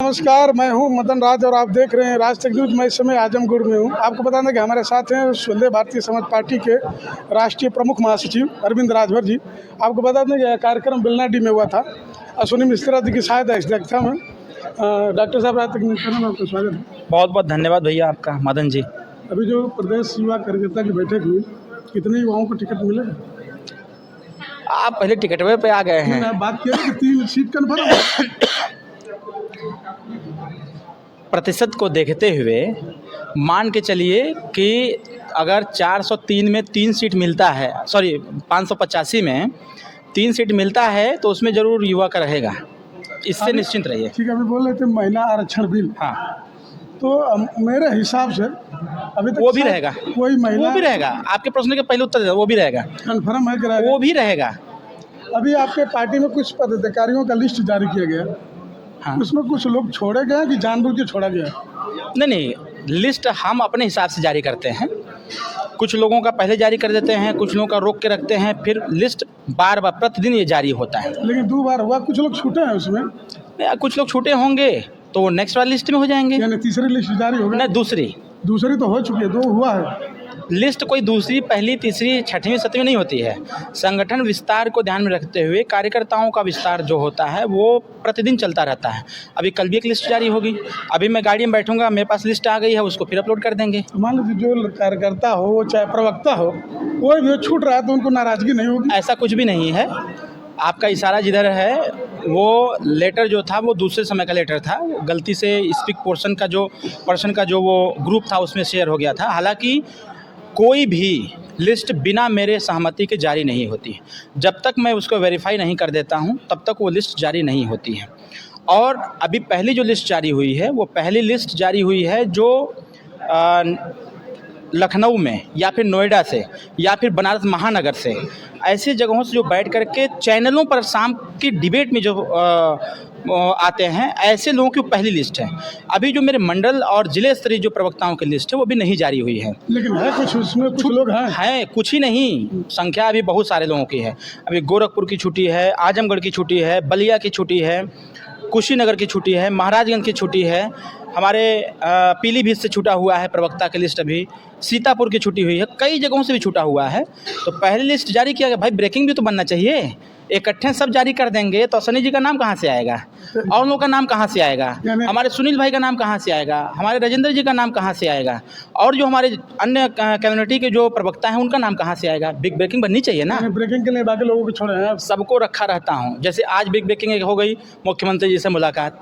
नमस्कार, मैं हूं मदन राज और आप देख रहे हैं राज तक न्यूज़। मैं इस समय आजमगढ़ में हूं। आपको बता दें कि हमारे साथ हैं सुंदर भारतीय समाज पार्टी के राष्ट्रीय प्रमुख महासचिव अरविंद राजभर जी। आपको बता दें कि कार्यक्रम बेलनाडी में हुआ था। अश्विनी मिश्रा जी की शायद अध्यक्षता में। डॉक्टर साहब, राज तक न्यूज़ चैनल में आपका स्वागत है। बहुत बहुत धन्यवाद भैया आपका मदन जी। अभी जो प्रदेश युवा कार्यकर्ता की बैठक हुई, कितने युवाओं को टिकट मिलेगा? आप पहले टिकटवे पे आ गए हैं। बात किया कि 3 सीट कन्फर्म। प्रतिशत को देखते हुए मान के चलिए कि अगर 403 में 3 सीट मिलता है, 585 में 3 सीट मिलता है तो उसमें ज़रूर युवा का रहेगा, इससे निश्चिंत रहिए। ठीक है, अभी बोल रहे थे महिला आरक्षण बिल। हाँ, तो मेरे हिसाब से अभी तक वो भी रहेगा, कोई महिला, वो भी रहेगा। आपके प्रश्न के पहले उत्तर दे, वो भी रहेगा, कन्फर्म है कि रहेगा? वो भी रहेगा। अभी आपके पार्टी में कुछ पदाधिकारियों का लिस्ट जारी किया गया। हाँ, उसमें कुछ लोग छोड़े गए कि जानबूझ के छोड़ा गया? नहीं, लिस्ट हम अपने हिसाब से जारी करते हैं। कुछ लोगों का पहले जारी कर देते हैं, कुछ लोगों का रोक के रखते हैं, फिर लिस्ट बार बार प्रतिदिन ये जारी होता है। लेकिन 2 बार हुआ, कुछ लोग छूटे हैं उसमें। कुछ लोग छूटे होंगे तो वो नेक्स्ट वाली लिस्ट में हो जाएंगे। यानी तीसरी लिस्ट जारी हो गई? नहीं, दूसरी तो हो चुकी है, 2 हुआ है। लिस्ट कोई दूसरी, पहली, तीसरी, छठवीं, सतवीं नहीं होती है। संगठन विस्तार को ध्यान में रखते हुए कार्यकर्ताओं का विस्तार जो होता है वो प्रतिदिन चलता रहता है। अभी कल भी एक लिस्ट जारी होगी। अभी मैं गाड़ी में बैठूंगा, मेरे पास लिस्ट आ गई है, उसको फिर अपलोड कर देंगे। मान लीजिए जो कार्यकर्ता हो चाहे प्रवक्ता हो, कोई भी छूट रहा है तो उनको नाराजगी नहीं होगी? ऐसा कुछ भी नहीं है। आपका इशारा जिधर है, वो लेटर जो था वो दूसरे समय का लेटर था। गलती से स्पीक पर्सन का जो वो ग्रुप था उसमें शेयर हो गया था। हालांकि कोई भी लिस्ट बिना मेरे सहमति के जारी नहीं होती है। जब तक मैं उसको वेरीफाई नहीं कर देता हूं तब तक वो लिस्ट जारी नहीं होती है। और अभी पहली जो लिस्ट जारी हुई है वो पहली लिस्ट जारी हुई है जो लखनऊ में या फिर नोएडा से या फिर बनारस महानगर से, ऐसी जगहों से जो बैठ करके चैनलों पर शाम की डिबेट में जो आते हैं, ऐसे लोगों की पहली लिस्ट है। अभी जो मेरे मंडल और जिले स्तरीय जो प्रवक्ताओं की लिस्ट है वो भी नहीं जारी हुई है। लेकिन है कुछ उसमें, कुछ लोग हैं, कुछ ही नहीं, संख्या अभी बहुत सारे लोगों की है। अभी गोरखपुर की छुट्टी है, आजमगढ़ की छुट्टी है, बलिया की छुट्टी है, कुशीनगर की छुट्टी है, महाराजगंज की छुट्टी है, हमारे पीलीभीत से छूटा हुआ है प्रवक्ता की लिस्ट, अभी सीतापुर की छुट्टी हुई है, कई जगहों से भी छूटा हुआ है। तो पहली लिस्ट जारी किया गया। भाई ब्रेकिंग भी तो बनना चाहिए। इकट्ठे सब जारी कर देंगे तो सनी जी का नाम कहाँ से आएगा, और लोगों का नाम कहाँ से आएगा, हमारे सुनील भाई का नाम कहाँ से आएगा, हमारे राजेंद्र जी का नाम कहाँ से आएगा, और जो हमारे अन्य कम्युनिटी के जो प्रवक्ता हैं उनका नाम कहाँ से आएगा। बिग ब्रेकिंग बननी चाहिए ना। ब्रेकिंग के लिए बाकी लोगों को छोड़े हैं? सबको रखा रहता हूँ। जैसे आज बिग ब्रेकिंग हो गई, मुख्यमंत्री जी से मुलाकात।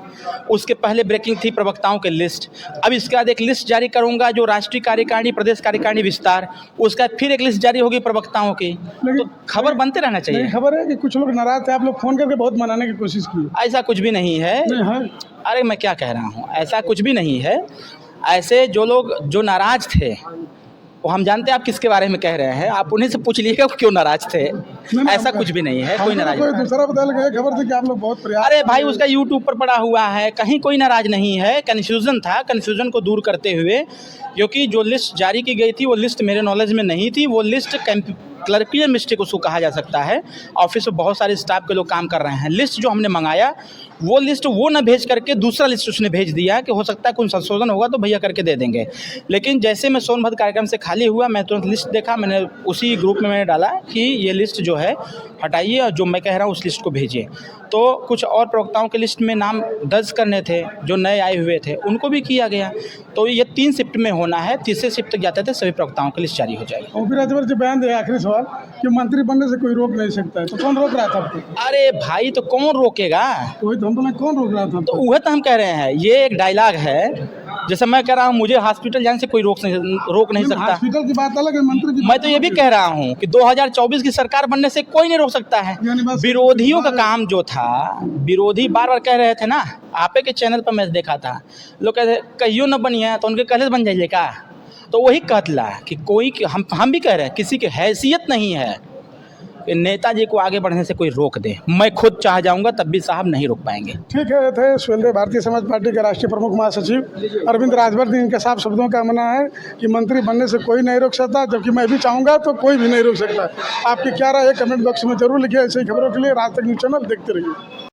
उसके पहले ब्रेकिंग थी प्रवक्ताओं की लिस्ट। अब इसके बाद एक लिस्ट जारी करूँगा जो राष्ट्रीय कार्यकारिणी, प्रदेश कार्यकारिणी विस्तार, उसका फिर एक लिस्ट जारी होगी प्रवक्ताओं की। तो खबर बनते रहना चाहिए। खबर है कि कुछ लोग नाराज थे, आप लोग फोन करके बहुत मनाने की कोशिश की। ऐसा कुछ भी नहीं है। अरे मैं क्या कह रहा हूँ, ऐसा कुछ भी नहीं है। ऐसे जो लोग जो नाराज थे वो हम जानते हैं आप किसके बारे में कह रहे हैं, आप उन्हीं से पूछ लीजिएगा क्यों नाराज थे। ऐसा कुछ भी नहीं है, कोई नाराज नहीं। दूसरा बता लगा खबर थी कि आप लोग बहुत प्रयास। अरे भाई उसका यूट्यूब पर पड़ा हुआ है, कहीं कोई नाराज नहीं है। कन्फ्यूज़न था, कन्फ्यूज़न को दूर करते हुए, क्योंकि जो लिस्ट जारी की गई थी वो लिस्ट मेरे नॉलेज में नहीं थी। वो लिस्ट क्लर्कियल मिस्टेक उसको कहा जा सकता है। ऑफिस में बहुत सारे स्टाफ के लोग काम कर रहे हैं। लिस्ट जो हमने मंगाया वो लिस्ट वो न भेज करके दूसरा लिस्ट उसने भेज दिया कि हो सकता है कुछ संशोधन होगा तो भैया करके दे देंगे। लेकिन जैसे मैं सोनभद्र कार्यक्रम से खाली हुआ, मैं तुरंत लिस्ट देखा, मैंने उसी ग्रुप में मैंने डाला कि ये लिस्ट जो है हटाइए और जो मैं कह रहा हूँ उस लिस्ट को भेजिए। तो कुछ और प्रवक्ताओं के लिस्ट में नाम दर्ज करने थे जो नए आए हुए थे, उनको भी किया गया। तो ये 3 शिफ्ट में होना है। तीसरे शिफ्ट तक जाते थे सभी प्रवक्ताओं की लिस्ट जारी हो जाएगी। और फिर राजभर जी बयान दिया, आखिरी सवाल, कि मंत्री बनने से कोई रोक नहीं सकता है, तो कौन रोक रहा था आपको? अरे भाई तो कौन रोकेगा? तो हम बोले कौन रोक रहा था? तो वह तो हम कह रहे हैं, ये एक डायलॉग है। जैसे मैं कह रहा हूँ मुझे हॉस्पिटल जाने से कोई रोक नहीं सकता। हॉस्पिटल की बात अलग है, मंत्री की। मैं तो ये भी कह रहा हूँ कि 2024 की सरकार बनने से कोई नहीं रोक सकता है। विरोधियों का काम जो था, विरोधी बार बार कह रहे थे ना, आपे के चैनल पर मैं देखा था, लोग कहते कहियो न बनिए तो उनके कहले बन जाइए का। तो वही कहला कि कोई, हम भी कह रहे हैं किसी की हैसियत नहीं है कि नेताजी को आगे बढ़ने से कोई रोक दे। मैं खुद चाह जाऊंगा तब भी साहब नहीं रोक पाएंगे। ठीक है, थे सुंदर भारतीय समाज पार्टी के राष्ट्रीय प्रमुख महासचिव अरविंद राजभर जी। इनके साफ शब्दों का मानना है कि मंत्री बनने से कोई नहीं रोक सकता, जबकि मैं भी चाहूँगा तो कोई भी नहीं रोक सकता। आपकी क्या राय है कमेंट बॉक्स में जरूर लिखिए। ऐसी खबरों के लिए राज तक न्यूज़ चैनल देखते रहिए।